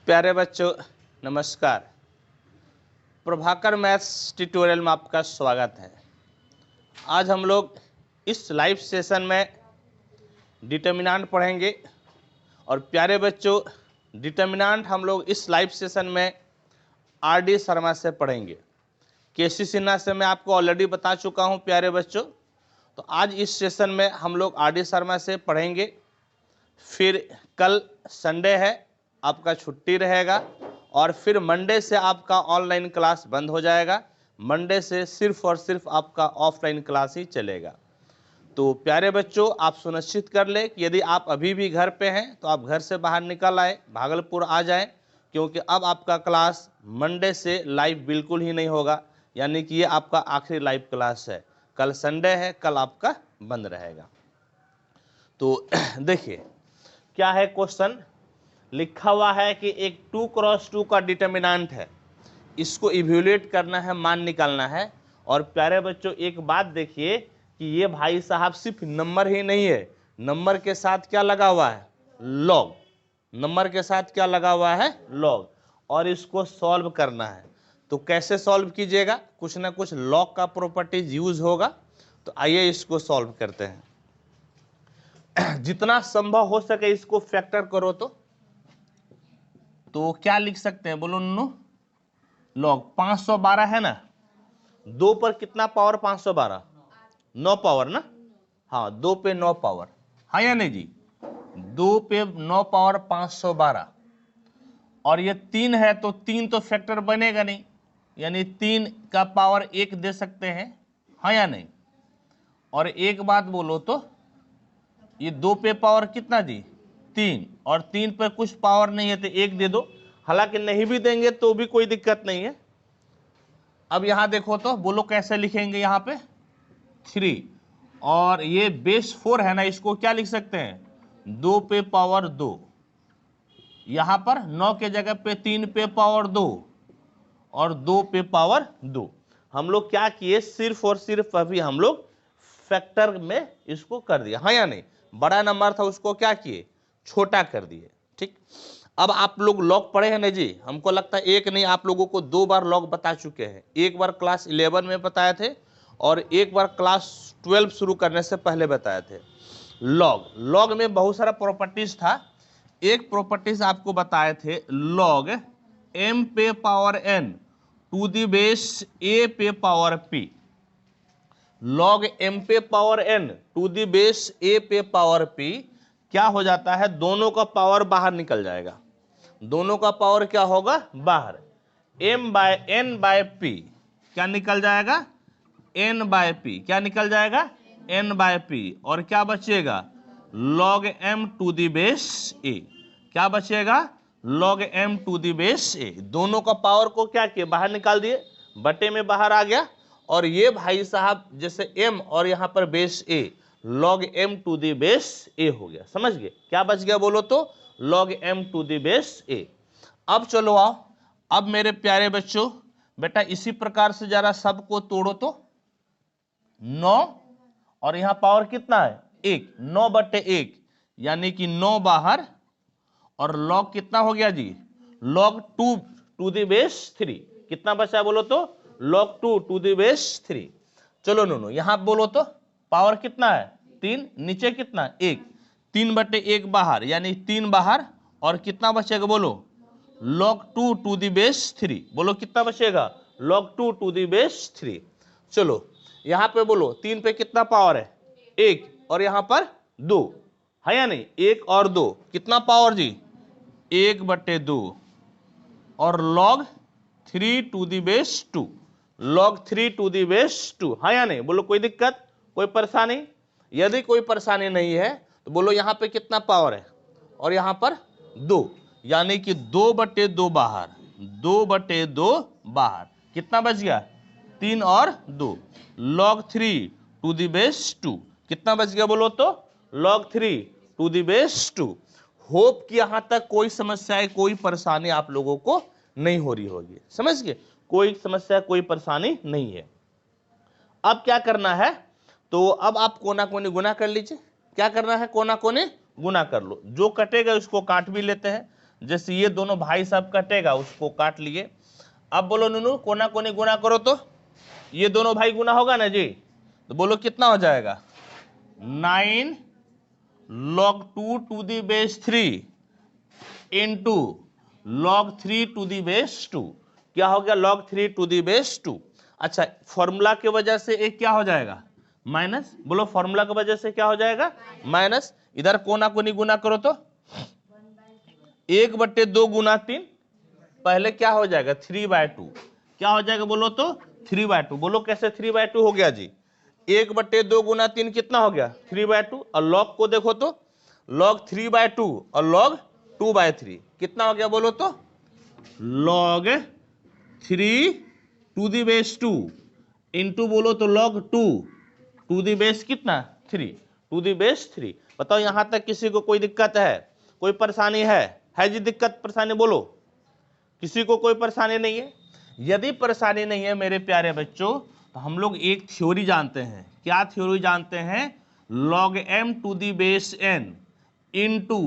प्यारे बच्चों नमस्कार। प्रभाकर मैथ्स ट्यूटोरियल में आपका स्वागत है। आज हम लोग इस लाइव सेशन में डिटर्मिनेंट पढ़ेंगे और प्यारे बच्चों डिटर्मिनेंट हम लोग इस लाइव सेशन में आर.डी. शर्मा से पढ़ेंगे। के.सी. सिन्हा से मैं आपको ऑलरेडी बता चुका हूं प्यारे बच्चों। तो आज इस सेशन में हम लोग आर.डी. शर्मा से पढ़ेंगे। फिर कल संडे है, आपका छुट्टी रहेगा और फिर मंडे से आपका ऑनलाइन क्लास बंद हो जाएगा। मंडे से सिर्फ और सिर्फ आपका ऑफलाइन क्लास ही चलेगा। तो प्यारे बच्चों आप सुनिश्चित कर ले कि यदि आप अभी भी घर पे हैं तो आप घर से बाहर निकल आए, भागलपुर आ जाएं, क्योंकि अब आपका क्लास मंडे से लाइव बिल्कुल ही नहीं होगा। यानी कि ये आपका आखिरी लाइव क्लास है। कल संडे है, कल आपका बंद रहेगा। तो देखिए क्या है, क्वेश्चन लिखा हुआ है कि एक 2x2 का डिटर्मिनेंट है, इसको इवैल्यूएट करना है, मान निकालना है। और प्यारे बच्चों एक बात देखिए कि ये भाई साहब सिर्फ नंबर ही नहीं है, नंबर के साथ क्या लगा हुआ है, लॉग। नंबर के साथ क्या लगा हुआ है, लॉग। और इसको सॉल्व करना है। तो कैसे सॉल्व कीजिएगा, कुछ ना कुछ लॉग का प्रॉपर्टीज यूज होगा। तो आइए इसको सॉल्व करते हैं। जितना संभव हो सके इसको फैक्टर करो। तो क्या लिख सकते हैं, बोलो नो। लॉग 512 है ना, 2 पर कितना पावर 512, 9 पावर ना। हाँ 2 पे 9 पावर, हाँ या नहीं जी, 2 पे 9 पावर 512। और ये 3 है तो 3 तो फैक्टर बनेगा नहीं, यानी 3 का पावर 1 दे सकते हैं, हाँ या नहीं। और एक बात बोलो तो ये 2 पे पावर कितना जी, 3, और 3 पे कुछ पावर नहीं है तो 1 दे दो। हालांकि नहीं भी देंगे तो भी कोई दिक्कत नहीं है। अब यहां देखो तो बोलो कैसे लिखेंगे, यहां पे 3 और ये बेस 4 है ना, इसको क्या लिख सकते हैं, 2 पे पावर 2। यहां पर 9 के जगह पे 3 पे पावर 2 और 2 पे पावर 2। हम लोग क्या किए, सिर्फ और सिर्फ अभी हम लोग फैक्टर में इसको कर दिया, हाँ या नहीं। बड़ा नंबर था उसको क्या किए, छोटा कर दिए। ठीक, अब आप लोग लॉग पढ़े हैं ना जी, हमको लगता है एक नहीं आप लोगों को 2 बार लॉग बता चुके हैं। एक बार क्लास 11 में बताए थे और एक बार क्लास 12 शुरू करने से पहले बताए थे। लॉग में बहुत सारा प्रॉपर्टीज था। एक प्रॉपर्टीज आपको बताए थे, लॉग m पे power n to the base a पे पावर p। लॉग m पे power n to the base a पे पावर p क्या हो जाता है, दोनों का पावर बाहर निकल जाएगा। दोनों का पावर क्या होगा, बाहर। m by n by p क्या निकल जाएगा, n बाय p क्या निकल जाएगा, n बाय p। और क्या बचेगा, log m to the base a। क्या बचेगा, log m to the base a। दोनों का पावर को क्या किए, बाहर निकाल दिए, बटे में बाहर आ गया। और ये भाई साहब जैसे m और यहां पर base a, log m to the base a हो गया। समझ गए, क्या बच गया बोलो तो, log m to the base a। अब चलो आओ, अब मेरे प्यारे बच्चों बेटा इसी प्रकार से जरा सबको तोड़ो तो 9 और यहां पावर कितना है 1, 9 बटे 1 यानी कि 9 बाहर। और log कितना हो गया जी, log 2 टू द बेस 3। कितना बचा बोलो तो, log 2 टू द बेस 3। चलो नो यहां बोलो तो पावर कितना है 3, नीचे कितना 1, 3 बटे 1 बाहर यानी 3 बाहर। और कितना बचेगा बोलो, log 2 टू द बेस 3। बोलो कितना बचेगा, log 2 टू द बेस 3। चलो यहां पे बोलो 3 पे कितना पावर है 1 और यहां पर 2 है या नहीं, 1 और 2 कितना पावर जी 1 बटे 2। और log 3 to the base 2, log 3 to the base 2 है या नहीं। बोलो कोई दिक्कत, कोई परेशानी। यदि कोई परेशानी नहीं है तो बोलो यहां पे कितना पावर है और यहां पर 2 यानी कि 2 बटे 2 बाहर, 2 बटे 2 बाहर। कितना बच गया 3 और 2, log 3 टू द बेस 2। कितना बच गया बोलो तो, log 3 to the base 2। Hope कि यहां तक कोई समस्या, कोई परेशानी आप लोगों को नहीं हो रही होगी। समझ गए, कोई समस्या कोई परेशानी नहीं है। अब क्या करना है, तो अब आप कोना कोने गुना कर लीजिए। क्या करना है, कोना कोने गुना कर लो। जो कटेगा उसको काट भी लेते हैं, जैसे ये दोनों भाई साहब कटेगा, उसको काट लिए। अब बोलो नूनू कोना कोनी गुना करो तो ये दोनों भाई गुना होगा ना जी, तो बोलो कितना हो जाएगा 9 log 2 to the base 3 into log 3 to the base 2। क्या हो गया log 3 to the base 2। अच्छा फॉर्मूला की वजह से एक क्या हो जाएगा माइनस, बोलो फॉर्मूला की वजह से क्या हो जाएगा माइनस। इधर कोना कोनी गुना करो तो 1/2 गुना 3, पहले क्या हो जाएगा 3/2, क्या हो जाएगा बोलो तो 3/2। बोलो कैसे 3/2 हो गया जी, 1/2 गुना 3 कितना हो गया 3/2। और लॉग को देखो तो log 3/2 और log 2/3 कितना हो गया बोलो तो log 3 to the base 2 into बोलो तो log 2 to the base कितना 3 to the base 3। बताओ यहां तक किसी को कोई दिक्कत है, कोई परेशानी है जी दिक्कत परेशानी बोलो, किसी को कोई परेशानी नहीं है। यदि परेशानी नहीं है मेरे प्यारे बच्चों तो हम लोग एक थ्योरी जानते हैं। क्या थ्योरी जानते हैं, log m to the base n into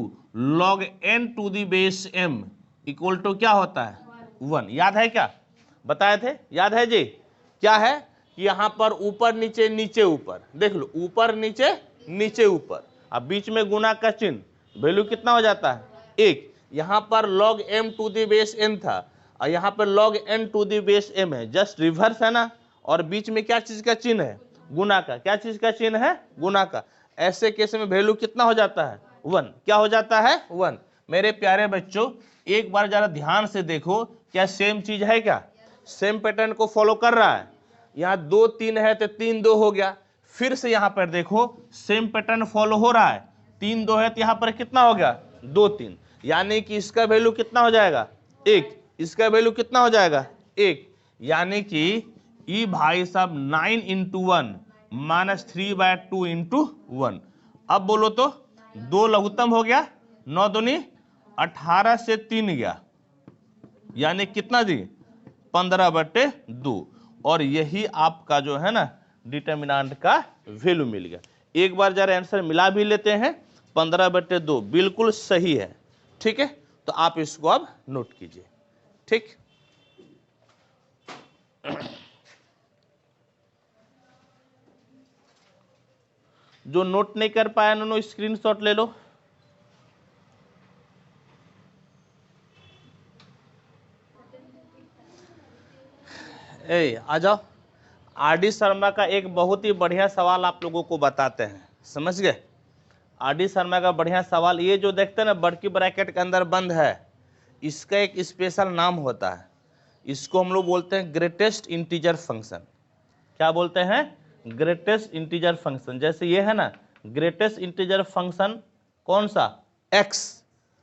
log n to the base m equal to क्या होता है 1। याद है क्या, बताए थे, याद है जी। क्या है कि यहां पर ऊपर नीचे नीचे ऊपर, देख लो ऊपर नीचे नीचे ऊपर, अब बीच में गुना का चिन्ह, वैल्यू कितना हो जाता है 1। यहां पर log m to the base n था और यहां पर log n to the base m है, जस्ट रिवर्स है ना। और बीच में क्या चीज का चिन्ह है गुना का, क्या चीज का चिन्ह है गुना का। ऐसे केस में वैल्यू कितना हो जाता है 1, क्या हो जाता है 1। मेरे प्यारे बच्चों एक बार जरा ध्यान से देखो, क्या सेम चीज है, क्या सेम पैटर्न को फॉलो कर रहा है। यहाँ 2 3 है तो 3 2 हो गया, फिर से यहाँ पर देखो सेम पैटर्न फॉलो हो रहा है, 3 2 है तो यहाँ पर कितना हो गया 2 3, यानी कि इसका वैल्यू कितना हो जाएगा 1, इसका वैल्यू कितना हो जाएगा 1, यानी कि ई भाई साहब 9 into 1 माइनस 3/2 into 1। अब बोलो तो 2 लघुत्तम हो गया, 9 दूनी 18 से 3 गया, यानी कितना जी 15/2। और यही आपका जो है ना डिटर्मिनेंट का वैल्यू मिल गया। एक बार जरा आंसर मिला भी लेते हैं, 15/2 बिल्कुल सही है। ठीक है, तो आप इसको अब नोट कीजिए। ठीक, जो नोट नहीं कर पाया उन्होंने स्क्रीनशॉट ले लो। आ जाओ, आरडी शर्मा का एक बहुत ही बढ़िया सवाल आप लोगों को बताते हैं, समझ गए। आरडी शर्मा का बढ़िया सवाल, ये जो देखते हैं ना बड़की ब्रैकेट के अंदर बंद है, इसका एक स्पेशल नाम होता है, इसको हम लोग बोलते हैं ग्रेटेस्ट इंटीजर फंक्शन। क्या बोलते हैं ग्रेटेस्ट इंटीजर फंक्शन। जैसे ये है ना ग्रेटेस्ट इंटीजर फंक्शन कौन सा x,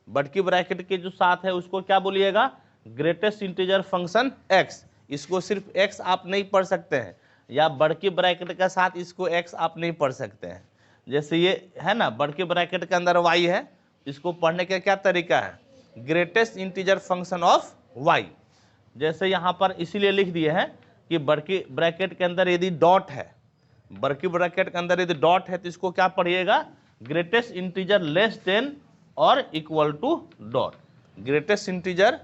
बड़की ब्रैकेट के जो साथ है उसको क्या बोलिएगा ग्रेटेस्ट इंटीजर फंक्शन x। इसको सिर्फ x आप नहीं पढ़ सकते हैं, या बड़की ब्रैकेट के साथ इसको x आप नहीं पढ़ सकते हैं। जैसे ये है ना बड़की ब्रैकेट के अंदर y है, इसको पढ़ने का क्या तरीका है greatest integer function of y। जैसे यहाँ पर इसीलिए लिख दिए हैं कि बड़की ब्रैकेट के अंदर यदि डॉट है, बड़की ब्रैकेट के अंदर यदि डॉट है तो इसको क्या पढ़िएगा ग्रेटेस्ट इंटीजर लेस देन और equal to dot. Greatest integer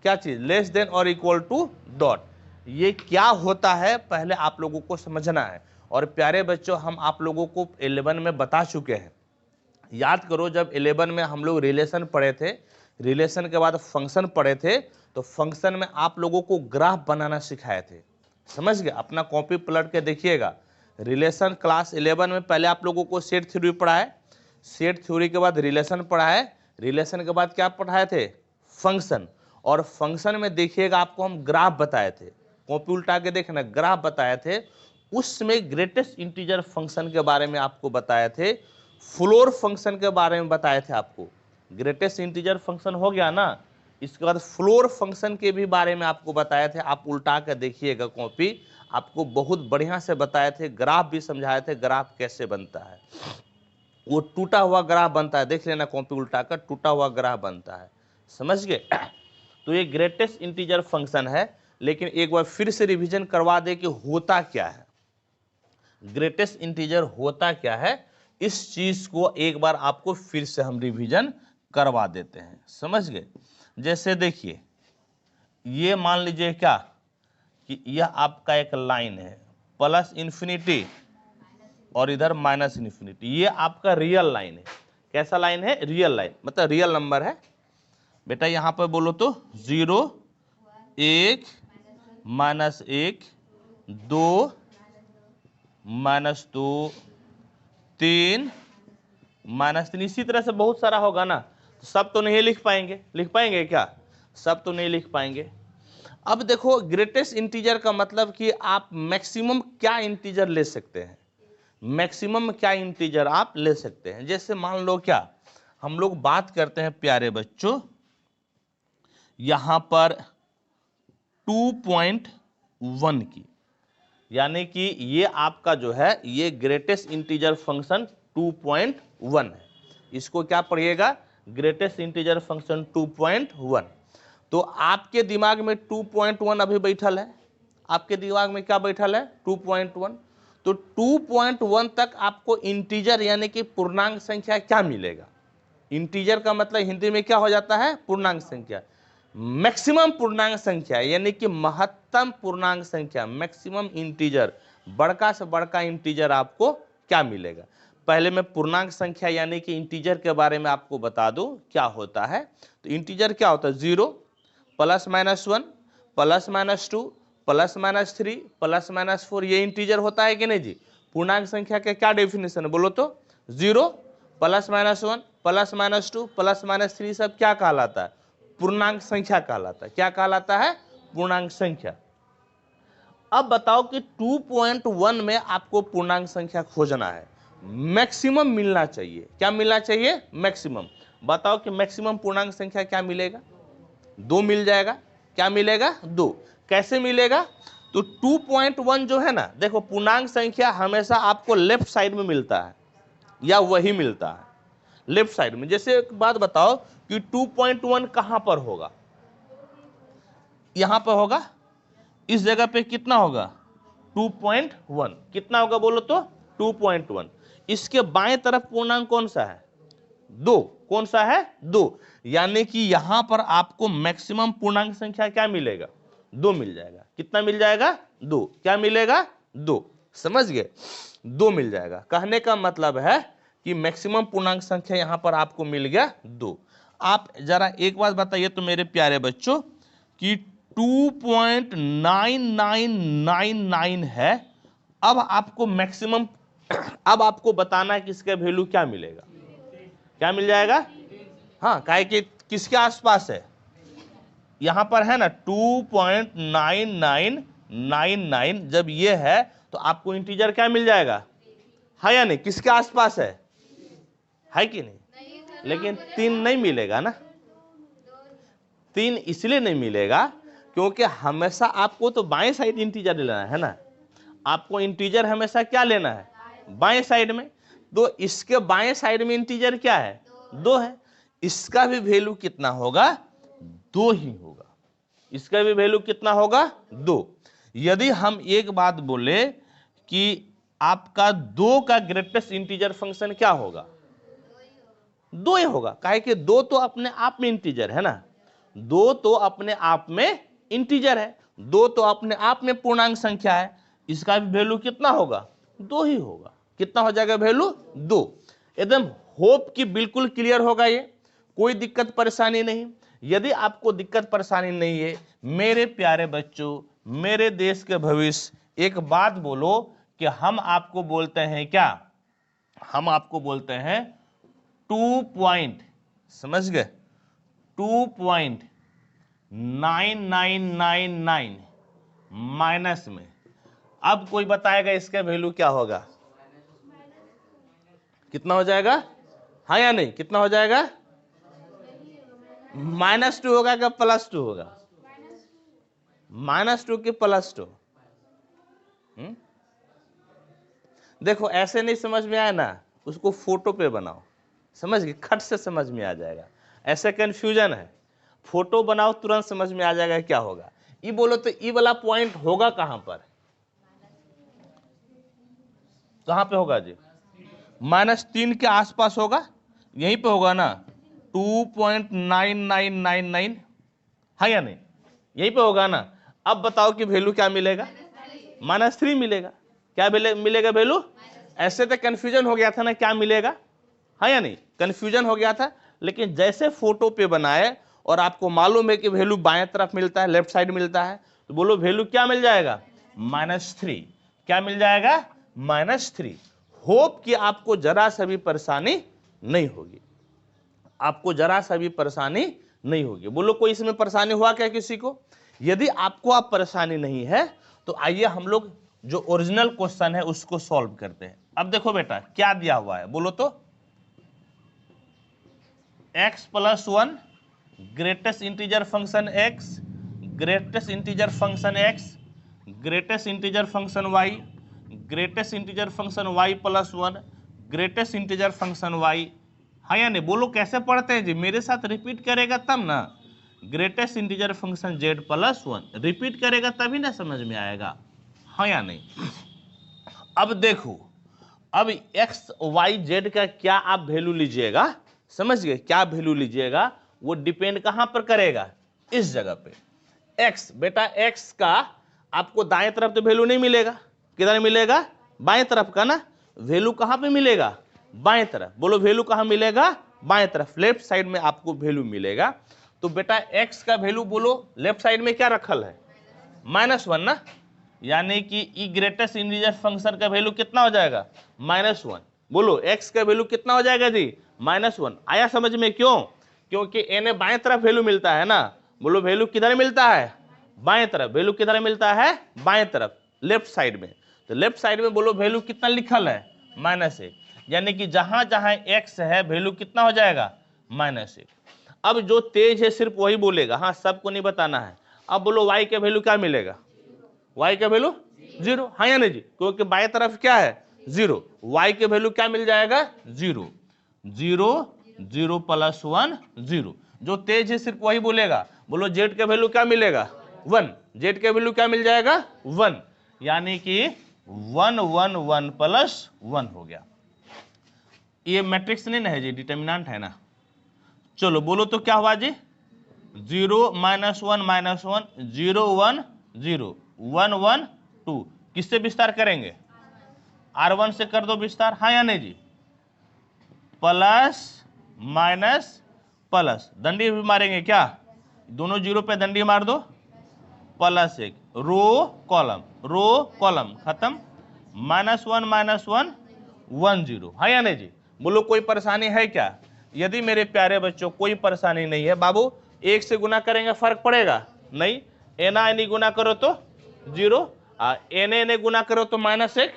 क्या चीज लेस देन और इक्वल टू डॉट। ये क्या होता है पहले आप लोगों को समझना है। और प्यारे बच्चों हम आप लोगों को 11 में बता चुके हैं, याद करो जब 11 में हम लोग रिलेशन पढ़े थे, रिलेशन के बाद फंक्शन पढ़े थे, तो फंक्शन में आप लोगों को ग्राफ बनाना सिखाए थे, समझ गए। अपना कॉपी पलट के देखिएगा, रिलेशन क्लास 11 में पहले आप लोगों को सेट थ्योरी पढ़ाए, सेट थ्योरी के बाद रिलेशन पढ़ाए, रिलेशन के बाद क्या पढ़ाए थे फंक्शन। और फंक्शन में देखिएगा आपको हम ग्राफ बताए थे, कॉपी उल्टा के देखना ग्राफ बताए थे, उसमें ग्रेटेस्ट इंटीजर फंक्शन के बारे में आपको बताए थे, फ्लोर फंक्शन के बारे में बताए थे आपको। ग्रेटेस्ट इंटीजर फंक्शन हो गया ना, इसके बाद फ्लोर फंक्शन के भी बारे में आपको बताए थे। आप उल्टा कर देखिएगा कॉपी, आपको बहुत बढ़िया से बताए थे, ग्राफ भी समझाए थे ग्राफ कैसे बनता है। वो टूटा हुआ ग्राफ बनता है, देख लेना कॉपी उल्टा कर, टूटा हुआ ग्राफ बनता है, समझ गए। तो ये ग्रेटेस्ट इंटीजर फंक्शन है, लेकिन एक बार फिर से रिवीजन करवा दे कि होता क्या है, ग्रेटेस्ट इंटीजर होता क्या है, इस चीज को एक बार आपको फिर से हम रिवीजन करवा देते हैं, समझ गए। जैसे देखिए ये मान लीजिए क्या कि यह आपका एक लाइन है प्लस इन्फिनिटी और इधर माइनस इन्फिनिटी, ये आपका रियल लाइन है। कैसा लाइन है? रियल लाइन, मतलब रियल नंबर है बेटा। यहां पर बोलो तो 0 1 -1 2 -2 3 -3, इसी तरह से बहुत सारा होगा ना। तो सब तो नहीं लिख पाएंगे, लिख पाएंगे क्या? सब तो नहीं लिख पाएंगे। अब देखो ग्रेटेस्ट इंटीजर का मतलब कि आप मैक्सिमम क्या इंटीजर ले सकते हैं, मैक्सिमम क्या इंटीजर आप ले सकते हैं। जैसे मान लो क्या हम लोग बात करते हैं प्यारे बच्चों, यहां पर 2.1 की, यानी कि ये आपका जो है ये ग्रेटेस्ट इंटीजर फंक्शन 2.1 है। इसको क्या पढ़िएगा? Greatest integer function 2.1। तो आपके दिमाग में 2.1 अभी बैठल है, आपके दिमाग में क्या बैठल है? 2.1। तो 2.1 तक आपको इंटीजर यानी कि पूर्णांक संख्या क्या मिलेगा? इंटीजर का मतलब हिंदी में क्या हो जाता है? पूर्णांक संख्या। मैक्सिमम पूर्णांक संख्या यानी कि महत्तम पूर्णांक संख्या, मैक्सिमम इंटीजर, बड़का से बड़का इंटीजर आपको क्या मिलेगा? पहले मैं पूर्णांक संख्या यानी कि इंटीजर के बारे में आपको बता दूं क्या होता है। तो इंटीजर क्या होता है? 0 +-1 +-2 +-3 +-4, ये इंटीजर होता है कि नहीं जी? पूर्णांक संख्या का क्या डेफिनेशन है बोलो तो? 0 +-1 +-2 +-3 सब क्या कहलाता है? पूर्णांक संख्या कहलाता है। क्या कहलाता है? पूर्णांक संख्या। अब बताओ कि 2.1 में आपको पूर्णांक संख्या खोजना है, मैक्सिमम मिलना चाहिए। क्या मिलना चाहिए? मैक्सिमम। बताओ कि मैक्सिमम पूर्णांक संख्या क्या मिलेगा? 2 मिल जाएगा। क्या मिलेगा? 2। कैसे मिलेगा? तो 2.1 जो है ना, देखो पूर्णांक संख्या हमेशा आपको लेफ्ट साइड में मिलता है या वही मिलता है लेफ्ट साइड में। जैसे एक बात बताओ कि 2.1 कहां पर होगा? यहां पर होगा, इस जगह पे कितना होगा? 2.1 कितना होगा बोलो तो? 2.1। इसके बाएं तरफ पूर्णांक कौन सा है? 2। कौन सा है? 2। यानी कि यहां पर आपको मैक्सिमम पूर्णांक संख्या क्या मिलेगा? 2 मिल जाएगा। कितना मिल जाएगा? 2। क्या मिलेगा? 2। समझ गए? 2 मिल जाएगा। कहने का मतलब है कि मैक्सिमम पूर्णांक संख्या यहां पर आपको मिल गया 2। आप जरा एक बात बताइए तो मेरे प्यारे बच्चों कि 2.9999 है। अब आपको मैक्सिमम अब आपको बताना है कि इसका वैल्यू क्या मिलेगा? क्या मिल जाएगा? हाँ, काहे कि किसके आसपास है? यहां पर है ना 2.9999। जब ये है तो आपको इंटीजर क्या मिल जाएगा? है या नहीं? किसके आसपास है कि नहीं? लेकिन 3 नहीं मिलेगा ना। 3 इसलिए नहीं मिलेगा क्योंकि हमेशा आपको तो बाएं साइड इंटीजर लेना है ना। आपको इंटीजर हमेशा क्या लेना है? बाएं साइड में। तो इसके बाएं साइड में इंटीजर क्या है? 2 है। इसका भी वैल्यू कितना होगा? 2 ही होगा। इसका भी वैल्यू कितना होगा? 2। यदि हम एक बात बोले कि आपका 2 का ग्रेटेस्ट इंटीजर फंक्शन क्या होगा? 2 ही होगा। काहे कि 2 तो अपने आप में इंटीजर है ना। 2 तो अपने आप में इंटीजर है, 2 तो अपने आप में पूर्णांक संख्या है। इसका भी वैल्यू कितना होगा? 2 ही होगा। कितना हो जाएगा वैल्यू? 2। एकदम होप कि बिल्कुल क्लियर होगा ये, कोई दिक्कत परेशानी नहीं। यदि आपको दिक्कत परेशानी नहीं है मेरे प्यारे बच्चों, मेरे देश के भविष्य, एक बात बोलो कि हम आपको बोलते हैं क्या? हम आपको बोलते हैं 2 पॉइंट, समझ गए? 2.9999 माइनस में। अब कोई बताएगा इसका वैल्यू क्या होगा? कितना हो जाएगा? हाँ या नहीं? कितना हो जाएगा? -2 होगा क्या +2 होगा? -2 के +2? देखो ऐसे नहीं समझ में आया ना, उसको फोटो पे बनाओ, समझ गए? खट से समझ में आ जाएगा। ऐसे कंफ्यूजन है, फोटो बनाओ तुरंत समझ में आ जाएगा क्या होगा। ये बोलो तो ये वाला पॉइंट होगा कहां पर? कहां पे होगा जी? -3 के आसपास होगा, यहीं पे होगा ना। 2.9999, है या नहीं? यहीं पे होगा ना। अब बताओ कि वैल्यू क्या मिलेगा? -3 मिलेगा। क्या मिलेगा वैल्यू? ऐसे तो कंफ्यूजन हो गया था ना, क्या मिलेगा, है या नहीं? कंफ्यूजन हो गया था, लेकिन जैसे फोटो पे बनाए और आपको मालूम है कि वैल्यू बाएं तरफ मिलता है, लेफ्ट साइड मिलता है, तो बोलो वैल्यू क्या मिल जाएगा? -3। क्या मिल जाएगा? -3। होप कि आपको जरा सा भी परेशानी नहीं होगी, आपको जरा सा भी परेशानी नहीं होगी। बोलो कोई इसमें परेशानी हुआ क्या किसी को? यदि आपको आप परेशानी नहीं है तो आइए हम लोग जो ओरिजिनल क्वेश्चन है उसको सॉल्व करते हैं। अब देखो बेटा क्या दिया हुआ है, बोलो तो। x+1 greatest integer function x, greatest integer function x, greatest integer function y, greatest integer function y+1, greatest integer function y, है या नहीं? बोलो कैसे पढ़ते हैं जी? मेरे साथ रिपीट करेगा तब ना। Greatest integer function z+1 repeat करेगा तभी ना समझ में आएगा, है या नहीं? अब देखो, अब x y z का क्या आप वैल्यू लीजिएगा, समझ गए? क्या वैल्यू लीजिएगा वो डिपेंड कहां पर करेगा? इस जगह पे। x बेटा, x का आपको दाएं तरफ तो वैल्यू नहीं मिलेगा, किधर मिलेगा? बाएं तरफ का ना। वैल्यू कहां पे मिलेगा? बाएं तरफ। बोलो वैल्यू कहां मिलेगा? बाएं तरफ, लेफ्ट साइड में आपको वैल्यू मिलेगा। तो बेटा x का वैल्यू बोलो लेफ्ट साइड में क्या रखल है? -1 ना, यानी कि ई ग्रेटेस्ट इंटीजर फंक्शन का वैल्यू कितना हो जाएगा? -1। बोलो x का वैल्यू कितना हो जाएगा जी? -1। आया समझ में? क्यों? क्योंकि n बाएं तरफ वैल्यू मिलता है ना। बोलो वैल्यू किधर मिलता है? बाएं तरफ। वैल्यू किधर मिलता है? बाएं तरफ, लेफ्ट साइड में। तो लेफ्ट साइड में बोलो वैल्यू कितना लिखल है? -1। यानी कि जहां जहां x है वैल्यू कितना हो जाएगा? -1। अब जो तेज है सिर्फ वही बोलेगा, हाँ सबको नहीं बताना है। अब बोलो y का वैल्यू क्या मिलेगा? y का वैल्यू 0, हाँ या नहीं जी? क्योंकि बाएं तरफ क्या है? 0। y के वैल्यू क्या मिल जाएगा? 0। 0 0+1 0। जो तेज है सिर्फ वही बोलेगा। बोलो z का वैल्यू क्या मिलेगा? 1। z का वैल्यू क्या मिल जाएगा? 1। यानी कि 1 1 1 +1 हो गया। ये मैट्रिक्स नहीं ना है जी, डिटर्मिनेंट है ना। चलो बोलो तो क्या हुआ जी? 0 -1 -1 0 1 0 1 1 2। किससे विस्तार करेंगे? R1 से कर दो विस्तार, हाँ या नहीं जी? प्लस माइनस प्लस, दंडी भी मारेंगे क्या? दोनों जीरो पे दंडी मार दो। +1 रो कॉलम खत्म। -1 -1 1 0, है या नहीं जी? बोलो कोई परेशानी है क्या? यदि मेरे प्यारे बच्चों कोई परेशानी नहीं है, बाबू 1 से गुना करेंगे फर्क पड़ेगा नहीं? एन गुना करो तो 0, एन गुना करो तो -1।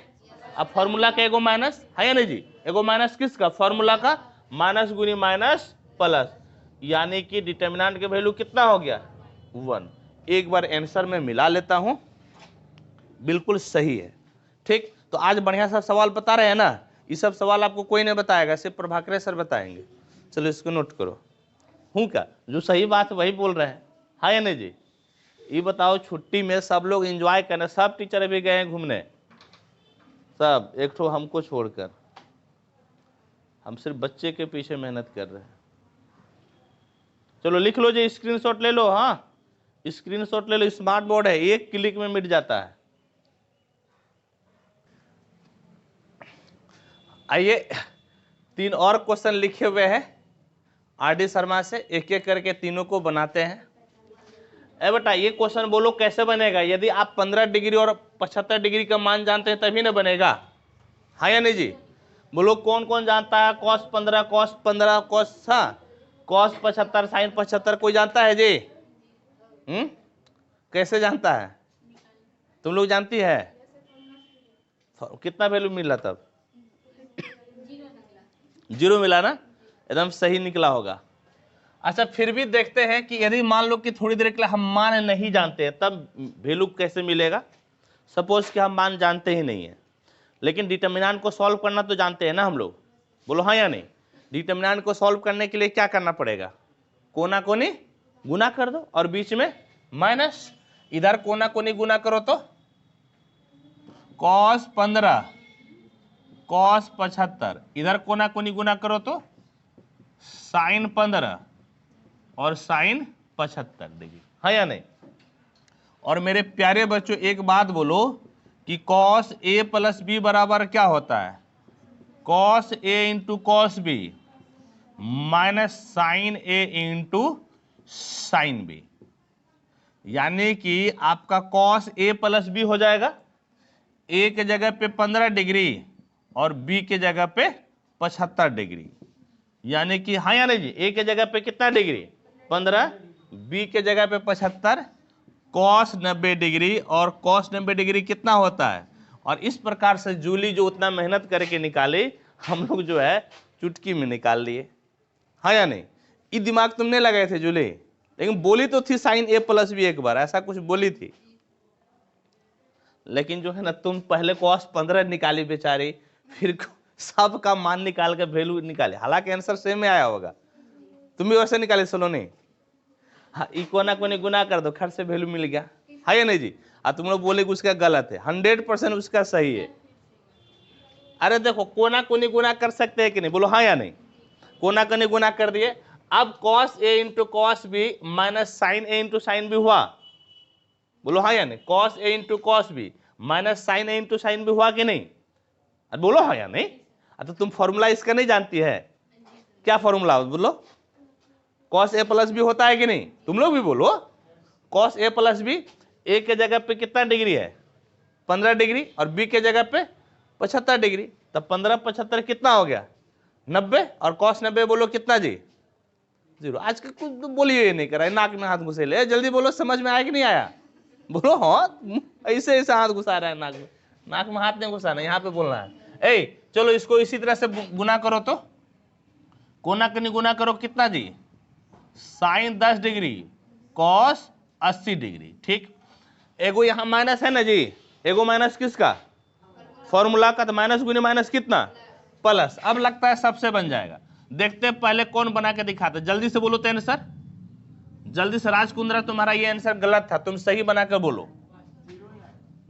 अब फॉर्मूला का एगो माइनस, है या नहीं जी? एगो माइनस किसका? फॉर्मूला का। माइनस गुनी माइनस प्लस, यानी कि डिटर्मिनेंट के वैल्यू कितना हो गया? 1। एक बार आंसर में मिला लेता हूं, बिल्कुल सही है। ठीक, तो आज बढ़िया सा सवाल बता रहे हैं ना। ये सब सवाल आपको कोई नहीं बताएगा, सिर्फ प्रभाकर सर बताएंगे। चलो इसको नोट करो। हूँ क्या? जो सही बात वही बोल रहे हैं, है या नहीं जी? ये बताओ, छुट्टी में सब लोग एंजॉय करने, सब टीचर भी गए हैं घूमने, सब, एक ठो हमको छोड़कर। हम सिर्फ बच्चे के पीछे मेहनत कर रहे हैं। चलो लिख लो जी, स्क्रीनशॉट ले लो। हाँ स्क्रीनशॉट ले लो, स्मार्ट बोर्ड है, एक क्लिक में मिट जाता है। आइए 3 और क्वेश्चन लिखे हुए हैं आर.डी. शर्मा से, एक एक करके तीनों को बनाते हैं। ए बेटा ये क्वेश्चन बोलो कैसे बनेगा? यदि आप 15 डिग्री और 75 डिग्री का मान जानते हैं तभी ना बनेगा, हाँ या नहीं जी? बोलो कौन कौन जानता है? cos 15 cos 15 cos, हाँ cos 75 sin 75 कोई जानता है जी? कैसे जानता है? तुम लोग जानती है? कितना वैल्यू मिला तब? 0 मिला ना, एकदम सही निकला होगा। अच्छा फिर भी देखते हैं कि यदि मान लो कि थोड़ी देर के लिए हम मान नहीं जानते हैं, तब वैल्यू कैसे मिलेगा? सपोज कि हम मान जानते ही नहीं है, लेकिन डिटर्मिनेंट को सॉल्व करना तो जानते हैं ना हम लोग। बोलो हाँ या नहीं? डिटर्मिनेंट को सॉल्व करने के लिए क्या करना पड़ेगा? कोना कोनी गुना कर दो और बीच में माइनस। इधर कोना कोनी गुना करो तो cos 15 cos 75, इधर कोना कोनी गुना करो तो साइन 15 और साइन 75 डिग्री, है या नहीं। और मेरे प्यारे बच्चों एक बात बोलो कि कॉस ए प्लस बी बराबर क्या होता है, cos A into cos B minus sine A into sine B, यानी कि आपका कॉस ए प्लस बी हो जाएगा, ए के जगह पे 15 डिग्री और बी के जगह पे 75 डिग्री, यानी कि हाँ या नहीं जी, ए के जगह पे कितना डिग्री 15, बी के जगह पे 75, कॉस 90 डिग्री, और कॉस 90 डिग्री कितना होता है। और इस प्रकार से जूली जो उतना मेहनत करके निकाले, हम लोग जो है चुटकी में निकाल लिए, हाँ या नहीं। ये दिमाग तुमने लगाए थे जूली, लेकिन बोली तो थी साइन ए प्लस बी, एक बार ऐसा कुछ बोली थी, लेकिन जो है ना तुम पहले कॉस 15 निकाली बेचारी, फिर सब का मान निकाल के वैल्यू निकाले, हालांकि आंसर सेम में आया होगा, तुम भी वैसे निकाले सलोनी। हाँ, कोना कोनी गुना कर दो, खर्च से वैल्यू मिल गया, है या नहीं जी। और तुम लोग बोले कि उसका गलत है, 100% उसका सही है। अरे देखो कोना कोनी गुना कर सकते हैं कि नहीं, बोलो हाँ या नहीं। कोना कोनी गुना कर दिए, अब cos A into cos B minus sine A into sine B हुआ, बोलो हाँ या नहीं। Cos A into cos B minus sine A into sine B हुआ कि नहीं, अरे बोलो हाँ या नहीं। तो तुम फॉर्मूला इसका नहीं जानती है, क्या फॉर्मूला बोलो, कॉस ए प्लस बी होता है कि नहीं, तुम लोग भी बोलो। कॉस ए प्लस बी, ए के जगह पे कितना डिग्री है 15 डिग्री और बी के जगह पे 75 डिग्री, तब 15 75 कितना हो गया 90, और कॉस 90 बोलो कितना जी 0। आज का कुछ तो बोलिए नहीं करा, नाक में हाथ घुसे ले, जल्दी बोलो, समझ में आया कि नहीं आया, बोलो हाँ, ऐसे ऐसे हाथ घुसा रहा है नाक में, नाक में हाथ नहीं घुसाना, यहाँ पे बोलना है। ए चलो इसको इसी तरह से गुना करो, तो कोना कनी गुना करो कितना जी, साइन 10 डिग्री कॉस 80 डिग्री, ठीक। एगो यहाँ माइनस है ना जी, एगो माइनस किसका, फॉर्मूला का, तो माइनस गुने माइनस कितना प्लस। अब लगता है सबसे बन जाएगा, देखते हैं पहले कौन बना के दिखाते, जल्दी से बोलो तो आंसर, जल्दी से। राजकुंद्रा तुम्हारा ये आंसर गलत था, तुम सही बना कर बोलो।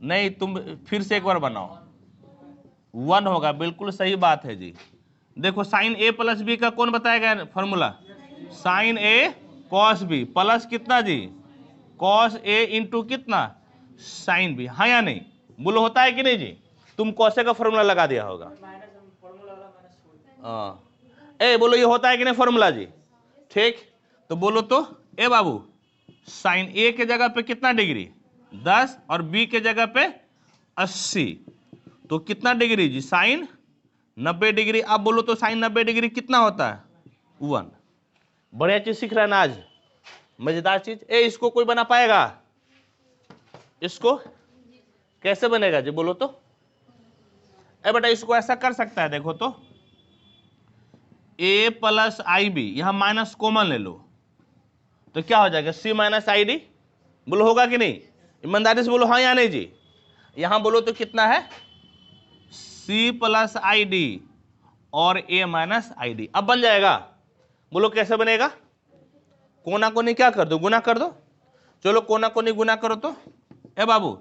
नहीं तुम फिर से एक बार बनाओ, 1 होगा, बिल्कुल सही बात है जी। देखो साइन ए प्लस बी का कौन बताएगा फॉर्मूला, साइन ए कॉस बी प्लस कितना जी कॉस ए इंटू कितना साइन बी, हाँ या नहीं, बोलो होता है कि नहीं जी। तुम कॉसे का फॉर्मूला लगा दिया होगा, ए बोलो ये होता है कि नहीं फॉर्मूला जी, ठीक। तो बोलो तो ए बाबू, साइन ए के जगह पे कितना डिग्री 10 और बी के जगह पे 80, तो कितना डिग्री जी साइन 90 डिग्री। अब बोलो तो साइन 90 डिग्री कितना होता है 1। बढ़िया चीज सीख रहा है ना आज, मजेदार चीज। ए इसको कोई बना पाएगा, इसको कैसे बनेगा जी बोलो तो। ए बेटा इसको ऐसा कर सकता है, देखो तो a प्लस आई बी, यहां माइनस कॉमन ले लो, तो क्या हो जाएगा c माइनस आई डी, बोलो होगा कि नहीं, ईमानदारी से बोलो हाँ या नहीं जी। यहां बोलो तो कितना है c प्लस आई डी और a माइनस आई डी। अब बन जाएगा, बोलो कैसे बनेगा, कोना कोनी क्या कर दो गुना कर दो, चलो कोना कोनी गुना करो तो ए बाबू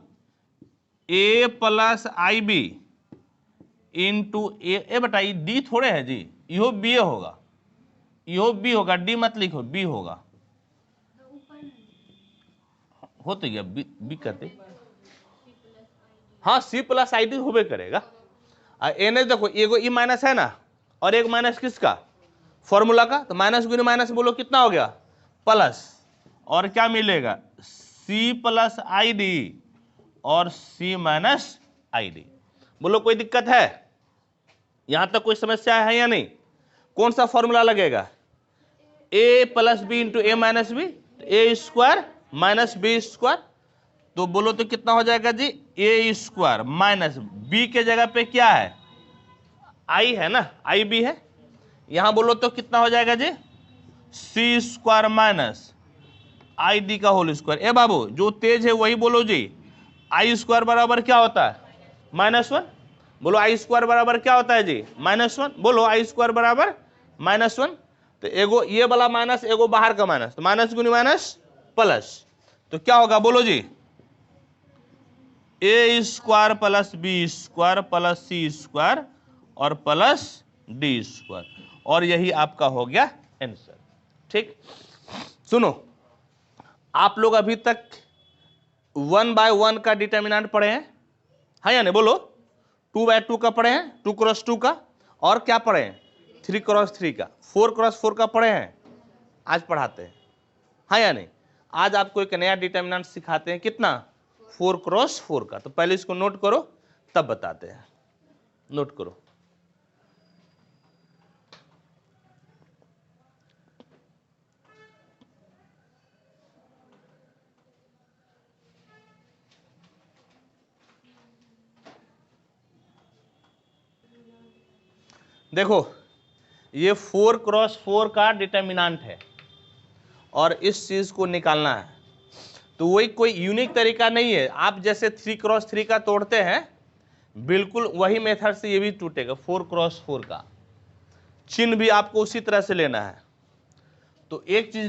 a plus I B into A बेटा ये डी थोड़े है जी, यो बी होगा, यो बी होगा, डी मत लिखो बी होगा, हो तो गया बी करते, हाँ सी प्लस आई डी होबे करेगा। ए नहीं देखो एगो ई माइनस है ना, और एक माइनस किसका फॉर्मूला का, तो माइनस गुने माइनस बोलो कितना हो गया प्लस, और क्या मिलेगा सी प्लस आई डी और सी माइनस आई डी। बोलो कोई दिक्कत है, यहां तक कोई समस्या है या नहीं। कौन सा फॉर्मूला लगेगा, ए प्लस बी इंटू ए माइनस बी, ए स्क्वायर माइनस बी स्क्वायर, तो बोलो तो कितना हो जाएगा जी ए स्क्वायर माइनस बी के जगह पे क्या है आई है ना, आई बी है, यहां बोलो तो कितना हो जाएगा जी सी स्क्वायर माइनस आई डी का होल स्क्वायर। ए बाबू जो तेज है वही बोलो जी, आई स्क्वायर बराबर क्या होता है -1, बोलो आई स्क्वायर बराबर क्या होता है जी -1, बोलो आई स्क्वायर बराबर -1। तो एगो ये वाला माइनस एगो बाहर का माइनस, तो माइनस गुनी माइनस प्लस, तो क्या होगा बोलो जी A square plus B square plus C square और प्लस डी स्क्वायर, और यही आपका हो गया आंसर। ठीक, सुनो, आप लोग अभी तक 1/1 का डिटर्मिनेंट पढ़े हैं, हाँ या नहीं, बोलो। 2/2 का पढ़े हैं, 2x2 का, और क्या पढ़े हैं, 3x3 का, 4x4 का पढ़े हैं, आज पढ़ाते हैं, हाँ या नहीं। आज आपको एक नया डिटर्मिनेंट सिखाते हैं, कितना, 4x4 का। तो पहले इसको नोट करो, तब बताते हैं। नोट करो, देखो ये 4x4 का डिटर्मिनेंट है और इस चीज को निकालना है। तो वही कोई यूनिक तरीका नहीं है, आप जैसे 3x3 का तोड़ते हैं बिल्कुल वही मेथड से ये भी टूटेगा। 4x4 का चिन्ह भी आपको उसी तरह से लेना है। तो एक चीज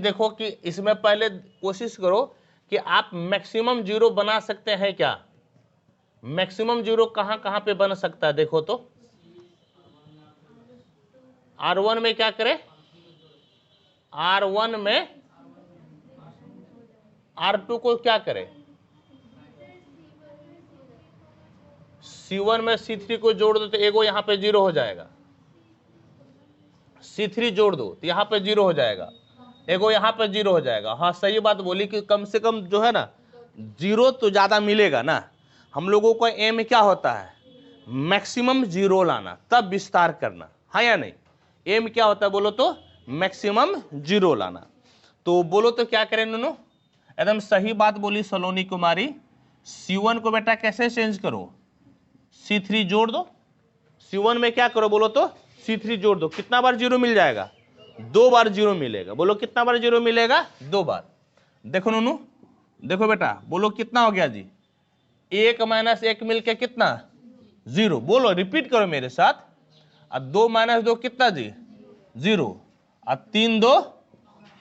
देखो कि इसमें पहले कोशिश करो कि आप मैक्सिमम जीरो बना सकते हैं क्या। मैक्सिमम जीरो कहां कहां पे बन सकता है, देखो तो। R1 में क्या करें, R1 में R2 को क्या करें, C1 में C3 को जोड़ दो तो एगो यहां पे जीरो हो जाएगा। C3 जोड़ दो तो यहां पे जीरो हो जाएगा, एगो यहां पे जीरो हो जाएगा। हाँ सही बात बोली कि कम से कम जो है ना जीरो तो ज्यादा मिलेगा ना। हम लोगों को एम क्या होता है, मैक्सिमम जीरो लाना तब विस्तार करना, हाँ या नहीं। एम क्या होता है बोलो तो, मैक्सिमम जीरो लाना। तो बोलो तो क्या करें नुनू, एकदम सही बात बोली सलोनी कुमारी। C1 को बेटा कैसे चेंज करो, C3 जोड़ दो। C1 में क्या करो बोलो तो, C3 जोड़ दो। कितना बार जीरो मिल जाएगा, 2 बार जीरो मिलेगा। बोलो कितना बार जीरो मिलेगा, 2 बार। देखो नुनू, देखो बेटा, बोलो कितना हो गया जी, 1 - 1 मिलके कितना, 0। बोलो रिपीट करो मेरे साथ। अब 2 - 2 कितना जी, 0। अब 3 2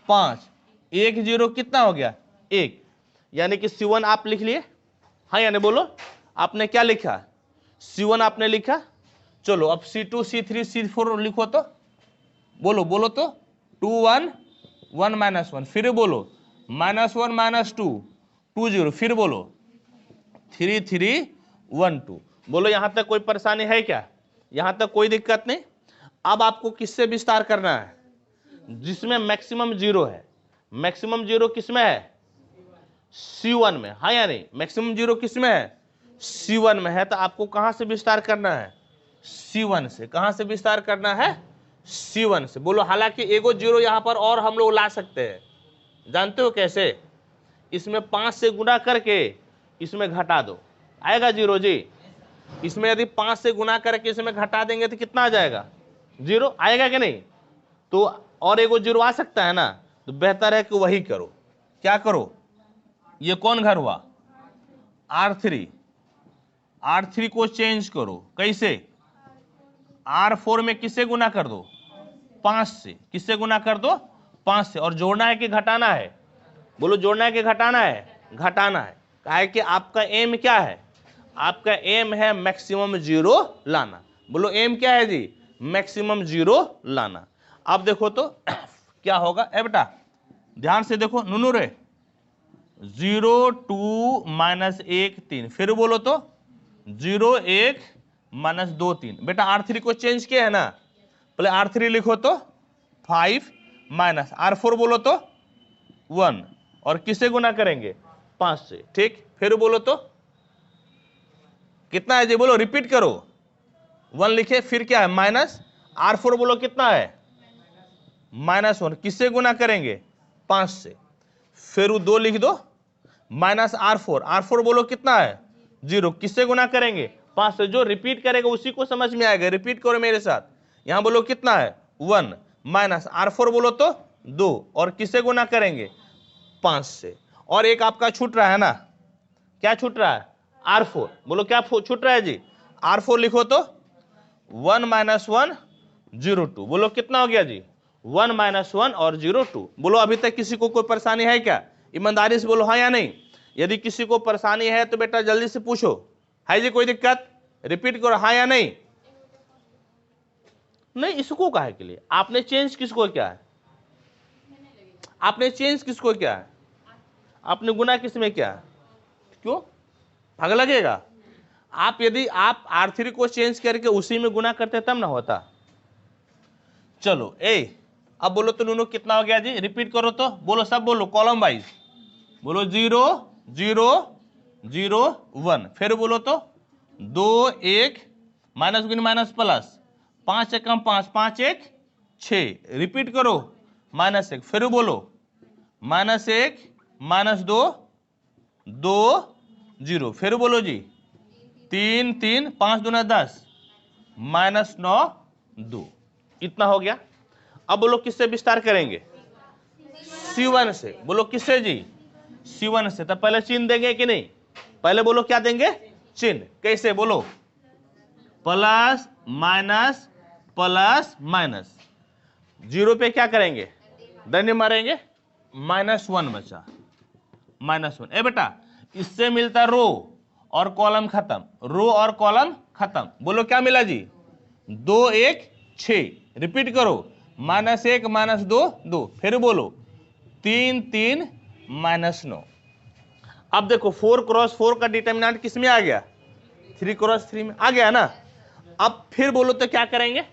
5, 1 0 कितना हो गया, 1। यानी कि C1 आप लिख लिए, हाँ यानी बोलो आपने क्या लिखा, C1 आपने लिखा। चलो अब C2 C3 C4 लिखो तो, बोलो तो। 2 1 1 - 1, फिर बोलो -1 - 2 2 0, फिर बोलो 3 3 1 2। बोलो यहां तक कोई परेशानी है क्या, यहां तक कोई दिक्कत नहीं। अब आपको किससे विस्तार करना है, जिसमें मैक्सिमम जीरो है। मैक्सिमम जीरो किसमें है, C1 में, हाँ या नहीं। मैक्सिमम जीरो किसमें है, C1 में है। तो आपको कहां से विस्तार करना है, C1 से। कहां से विस्तार करना है, C1 से। बोलो हालांकि एगो जीरो यहां पर और हम लोग ला सकते हैं, जानते हो कैसे, इसमें 5 से गुणा करके इसमें घटा दो, आएगा जीरो जी। इसमें यदि 5 से गुणा करके इसमें घटा देंगे तो कितना आ जाएगा, जीरो आएगा कि नहीं। तो और एगो जीरो आ सकता है ना, तो बेहतर है कि वही करो। क्या करो, ये कौन घर हुआ, R3। R3 को चेंज करो, कैसे, R4 में किससे गुना कर दो, 5 से। किससे गुना कर दो, 5 से। और जोड़ना है कि घटाना है, बोलो जोड़ना है कि घटाना है, घटाना है। कहा कि आपका एम क्या है, आपका एम है मैक्सिमम जीरो लाना। बोलो एम क्या है जी, मैक्सिमम जीरो लाना। अब देखो तो क्या होगा, ए बेटा ध्यान से देखो नुनू रे, 0 2 - 1 3, फिर बोलो तो 0 1 - 2 3। बेटा R3 को चेंज किया है ना, पहले R3 लिखो तो 5 माइनस R4 बोलो तो 1, और किससे गुना करेंगे, 5 से। ठीक, फिर बोलो तो कितना है जी, बोलो रिपीट करो। 1 लिखे, फिर क्या है माइनस R4 बोलो कितना है, -1, किससे गुना करेंगे, 5 से। फिर 2 लिख दो, माइनस R4 बोलो कितना है, 0, किससे गुना करेंगे, 5 से। जो रिपीट करेगा उसी को समझ में आएगा, रिपीट करो मेरे साथ। यहां बोलो कितना है, 1, माइनस R4 बोलो तो 2, और किससे गुना करेंगे, 5 से। और एक आपका छूट रहा है ना, क्या छूट रहा है, R4। बोलो क्या छूट रहा है जी, R4 लिखो तो 1 - 1 0 2। बोलो कितना हो गया जी, 1 - 1 और 0 2। बोलो अभी तक किसी को कोई परेशानी है क्या, ईमानदारी से बोलो हाँ या नहीं। यदि किसी को परेशानी है तो बेटा जल्दी से पूछो, है जी कोई दिक्कत, रिपीट करो, हाँ या नहीं? नहीं, इसको काहे के लिए आपने चेंज किसको किया है? आपने चेंज किसको किया है? आपने गुना किस में किया है? क्यों भाग लगेगा? आप यदि आप R3 को चेंज करके उसी में गुना करते तब ना होता। चलो अब बोलो तो नूनू कितना हो गया जी? रिपीट करो तो, बोलो सब बोलो कॉलम वाइज, बोलो 0 0 0 1, फिर बोलो तो 2 1 माइनस गुनी माइनस प्लस 5 1 5 5 1 6, रिपीट करो -1, फिर बोलो -1 -2 2 0, फिर बोलो जी 3 3 5 दूना 10 -9 2, इतना हो गया। अब बोलो किससे विस्तार करेंगे? C1 से। बोलो किससे जी? C1 से। तो पहले चिन्ह देंगे कि नहीं? पहले बोलो क्या देंगे? चिन्ह। कैसे बोलो? प्लस माइनस प्लस माइनस, 0 पे क्या करेंगे? दंड मारेंगे, -1 बचा, -1। ए बेटा इससे मिलता रो और कॉलम खत्म, रो और कॉलम खत्म। बोलो क्या मिला जी? 2 1 6, रिपीट करो -1 -2 2, फिर बोलो 3 3 -9। अब देखो 4 क्रॉस 4 का डिटर्मिनेंट किस में आ गया? 3 क्रॉस 3 में आ गया ना। अब फिर बोलो तो क्या करेंगे?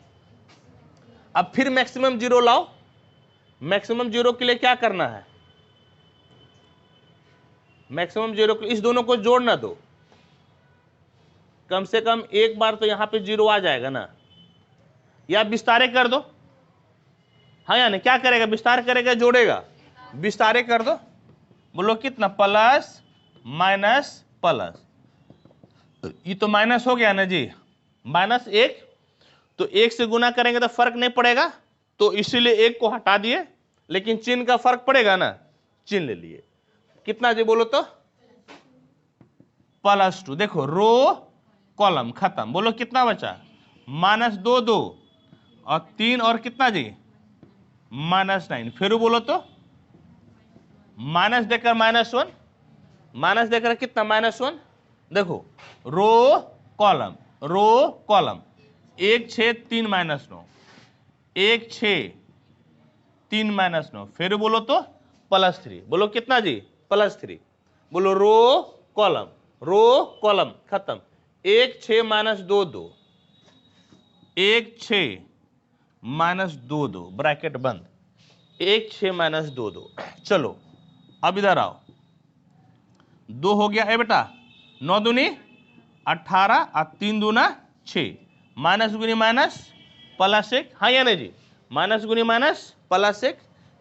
अब फिर मैक्सिमम 0 लाओ। मैक्सिमम 0 के लिए क्या करना है? मैक्सिमम 0 के लिए इस दोनों को जोड़ना दो, कम से कम एक बार तो यहां पे 0 आ जाएगा ना। या विस्तारे कर दो, हाँ या नहीं? क्या करेगा? विस्तार करेगा जोड़ेगा? विस्तारे कर दो। बोलो कितना? प्लस माइनस प्लस, ये तो माइनस हो गया ना जी, -1, तो 1 से गुना करेंगे तो फर्क नहीं पड़ेगा, तो इसीलिए 1 को हटा दिए, लेकिन चिन्ह का फर्क पड़ेगा ना, चिन्ह ले लिए। कितना जी बोलो तो? +2। देखो रो कॉलम खत्म। बोलो कितना बचा? -2 2 और 3 और कितना जी? -9। फिर बोलो तो माइनस देकर -1, माइनस देकर कितना? -1। देखो रो कॉलम 1 6 3 -9, 1 6 3 -9, फिर बोलो तो +3। बोलो कितना जी? +3। बोलो रो कॉलम खत्म, 1 6 -2 2, 1 6 -2 2, ब्रैकेट बंद, 1 6 -2 2। चलो अब इधर आओ, 2 हो गया। बेटा 9 दूनी 18 और 3 दूना 6, माइनस गुनी माइनस +1, हाँ या नहीं जी? माइनस गुनी माइनस +1,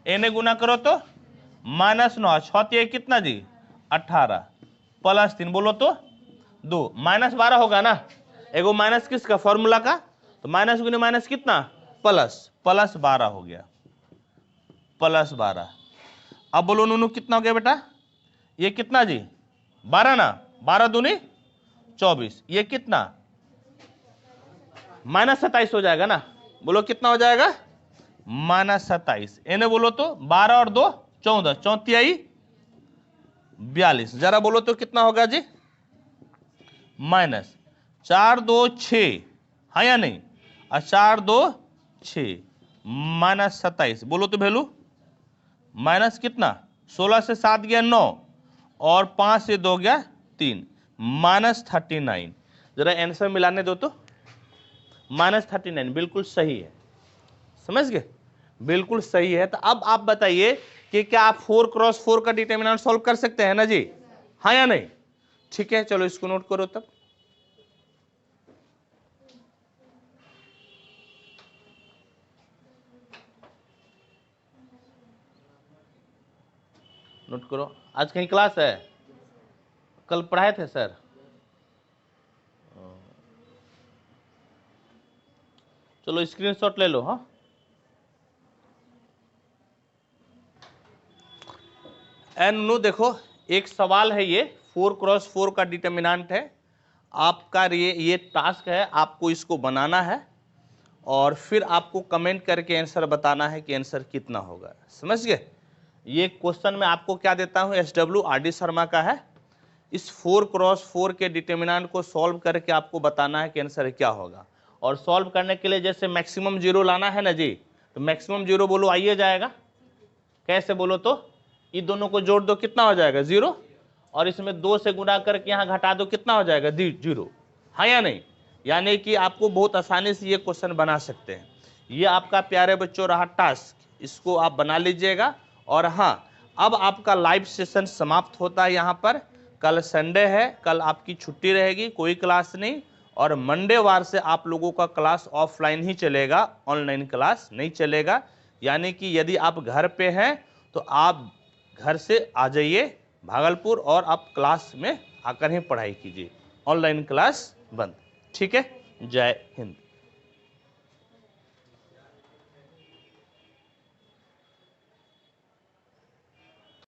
एने गुना करो तो -9 6 कितना जी? 18 +3, बोलो तो 2, -12 होगा ना। एगो माइनस किसका? फॉर्मूला का। तो माइनस गुनी माइनस कितना? +12 हो गया, +12। अब बोलो नूनू कितना हो गया बेटा? ये कितना जी? 12 ना, 12 दूनी 24, ये कितना? -27 हो जाएगा ना। बोलो कितना हो जाएगा? -27। इन्हें बोलो तो 12 और 2 14, 34 42। जरा बोलो तो कितना होगा जी? -4 2 6, हाँ या नहीं? और 4 2 6, -27। बोलो तो वैल्यू माइनस कितना? 16 से 7 गया 9 और 5 से 2 गया 3, -39। जरा आंसर मिलाने दो तो। -39 बिल्कुल सही है, समझ गए? बिल्कुल सही है। तो अब आप बताइए कि क्या आप 4 क्रॉस 4 का डिटर्मिनेंट सॉल्व कर सकते हैं ना जी? हाँ या नहीं? ठीक है, चलो इसको नोट करो तब। नोट करो। आज कहीं क्लास है? कल पढ़ाए थे सर? चलो स्क्रीनशॉट ले लो। हाँ नो देखो, एक सवाल है, ये 4 क्रॉस 4 का डिटर्मिनेंट है आपका। ये टास्क है, आपको इसको बनाना है और फिर आपको कमेंट करके आंसर बताना है कि आंसर कितना होगा। समझ गए? ये क्वेश्चन में आपको क्या देता हूं? SW RD शर्मा का है, इस 4x4 के डिटर्मिनेंट को सॉल्व करके आपको बताना है कि आंसर क्या होगा। और सॉल्व करने के लिए जैसे मैक्सिमम जीरो लाना है ना जी, तो मैक्सिमम जीरो बोलो आइए जाएगा, कैसे बोलो तो ये दोनों को जोड़ दो कितना हो जाएगा 0, और इसमें 2 से गुणा करके यहाँ घटा दो कितना हो जाएगा 0, हाँ या नहीं। यानी कि आपको बहुत आसानी से ये क्वेश्चन बना सकते हैं। ये आपका प्यारे बच्चों रहा टास्क, इसको आप बना लीजिएगा। और हाँ, अब आपका लाइव सेशन समाप्त होता है यहाँ पर। कल संडे है, कल आपकी छुट्टी रहेगी, कोई क्लास नहीं। और मंडेवार से आप लोगों का क्लास ऑफलाइन ही चलेगा, ऑनलाइन क्लास नहीं चलेगा। यानी कि यदि आप घर पे हैं तो आप घर से आ जाइए भागलपुर और आप क्लास में आकर ही पढ़ाई कीजिए, ऑनलाइन क्लास बंद। ठीक है, जय हिंद।